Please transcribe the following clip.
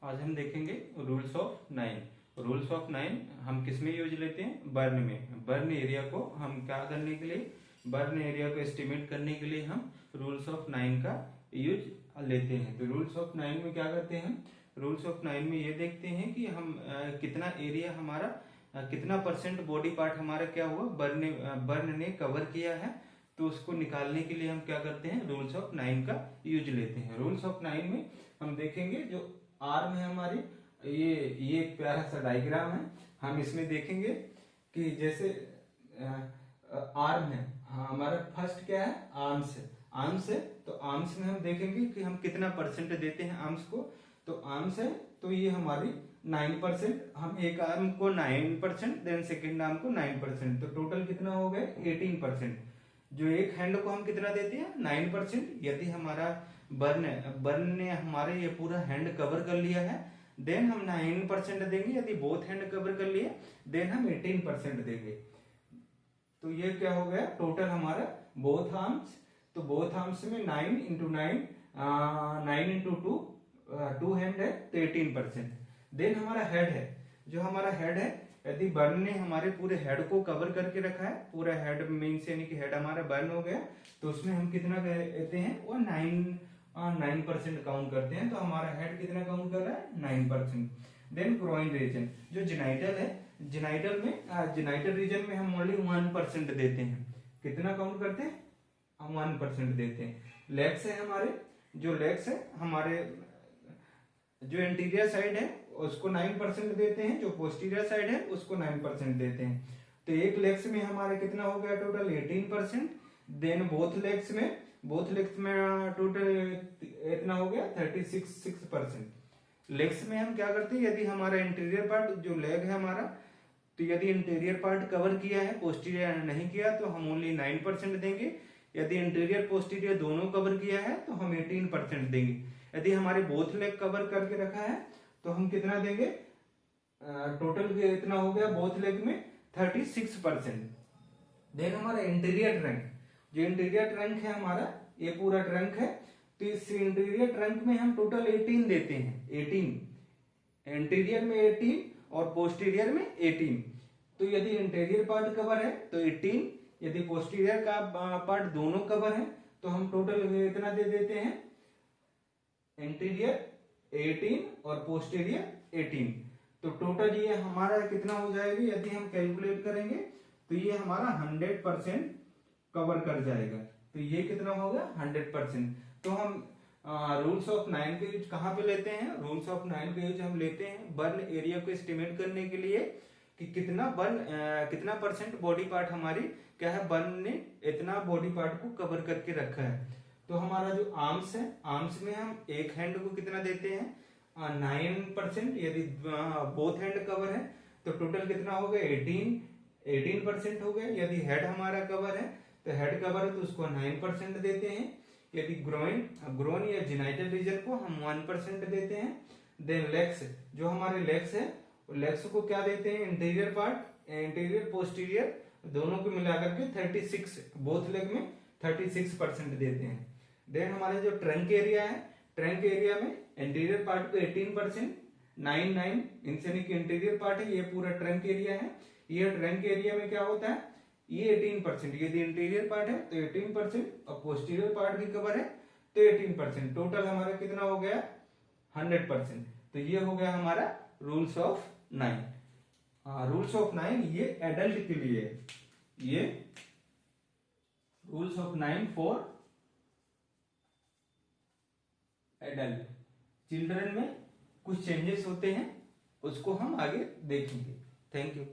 आज हम देखेंगे rules of nine. Rules of nine हम किस में यूज लेते हैं? बर्न में। बर्न एरिया को हम क्या करने के लिए, बर्न एरिया को एस्टिमेट करने के लिए हम रूल्स ऑफ नाइन का यूज लेते हैं। तो रूल्स ऑफ नाइन में क्या करते हैं हम? रूल्स ऑफ नाइन में ये देखते हैं कि हम कितना एरिया हमारा, कितना परसेंट बॉडी पार्ट हमारा क्या हुआ, बर्न ने कवर किया है। तो उसको निकालने के लिए हम क्या करते हैं? रूल्स ऑफ नाइन का यूज लेते हैं। रूल्स ऑफ नाइन में हम देखेंगे जो आर्म है हमारी, ये एक प्यारा सा डायग्राम है। हम इसमें देखेंगे कि जैसे आर्म है, हाँ हमारा फर्स्ट क्या है? आर्म्स है। आर्म्स है तो आर्म्स में हम देखेंगे कि हम कितना परसेंट देते हैं आर्म्स को। तो आर्म्स है तो ये हमारी 9%, हम एक आर्म को 9%, देन सेकेंड आर्म को 9%, तो टोटल कितना हो गए? 18%। जो एक हैंड को हम कितना देते हैं? 9%। यदि हमारा बर्न ने हमारे ये पूरा हैंड कवर कर लिया है देन हम 9% देंगे। यदि बोथ हैंड कवर कर लिए देन हम 18% देंगे। तो ये क्या हो गया टोटल हमारा बोथ आर्म्स? तो बोथ आर्म्स में 9 इंटू 9, 9 इंटू 2 हैंड है तो 18%। देन हमारा हेड है, जो हमारा हेड है, यदि बर्न ने हमारे पूरे हेड को कवर करके रखा है, पूरा हेड मीन्स यानी कि हेड हमारा बर्न हो गया, तो उसमें हम कितना कहते हैं? वो 9% काउंट करते हैं। तो हमारा हेड कितना काउंट कर रहा है? 9%। देन ग्रोइन रीजन, जो जेनाइटल है, जेनाइटल रीजन में हम ओनली 1% देते हैं। कितना काउंट करते हैं? हम 1% देते हैं। लेग्स है हमारे, जो लेग्स है हमारे, जो इंटीरियर साइड है उसको 9% देते हैं, जो पोस्टीरियर साइड है उसको 9% देते हैं। तो एक लेग्स में हमारे कितना हो गया टोटल? 18%। देन बोथ लेग्स में टोटल इतना हो गया 36%। लेग्स में हम क्या करते हैं? यदि हमारा इंटीरियर पार्ट जो लेग है हमारा, तो यदि इंटीरियर पार्ट कवर किया है, पोस्टीरियर नहीं किया, तो हम ओनली 9% देंगे। यदि इंटीरियर पोस्टीरियर दोनों कवर किया है तो हम 18% देंगे। यदि हमारे बोथ लेग कवर करके रखा है तो हम कितना देंगे? टोटल इतना हो गया बोथ लेग में 36%। देन हमारा इंटीरियर ट्रंक, जो इंटीरियर ट्रंक है हमारा, ये पूरा ट्रंक है, तो इस इंटीरियर ट्रंक में हम टोटल 18 देते हैं। 18 इंटीरियर में 18 और पोस्टीरियर में 18। तो यदि इंटीरियर पार्ट कवर है तो 18, यदि पोस्टीरियर का पार्ट दोनों कवर है तो हम टोटल इतना दे देते हैं। इंटीरियर 18 और पोस्टीरियर 18। तो टोटल ये हमारा कितना हो जाएगा? यदि हम कैलकुलेट करेंगे तो ये हमारा 100% कवर कर जाएगा। तो ये कितना होगा? 100%। तो हम रूल्स ऑफ नाइन के यूज कहाँ पे लेते हैं? रूल्स ऑफ नाइन के यूज हम लेते हैं बर्न एरिया को एस्टिमेट करने के लिए कि कितना परसेंट बॉडी पार्ट हमारी क्या है, बर्न ने इतना बॉडी पार्ट को कवर करके रखा है। तो हमारा जो आर्म्स है, आर्म्स में हम एक हैंड को कितना देते हैं? 9%। यदि बोथ हैंड कवर है तो टोटल कितना हो गया? 18% हो गया। यदि हेड हमारा कवर है तो हेड कवर है तो उसको 9% देते हैं। यदि ग्रोइन या जेनाइटल रीजन को हम 1% देते हैं। देन लेग्स, जो हमारे लेग्स है, लेग्स को क्या देते हैं? इंटीरियर पार्ट, इंटीरियर पोस्टीरियर दोनों को मिलाकर के 36, बोथ लेग में 36% देते हैं। देन हमारे जो ट्रंक एरिया है, ट्रंक एरिया में इंटीरियर पार्ट को 18%, 9 यानी कि इंटीरियर पार्ट है, ये पूरा ट्रंक एरिया है। ये ट्रंक एरिया में क्या होता है? ये 18%। यदि इंटीरियर पार्ट है तो 18% और पोस्टीरियर पार्ट भी कवर है तो 18%। टोटल हमारा कितना हो गया? 100%। तो ये हो गया हमारा rules of nine. Rules of nine ये एडल्ट के लिए है। ये rules of nine for adult. Children में कुछ चेंजेस होते हैं, उसको हम आगे देखेंगे। Thank you.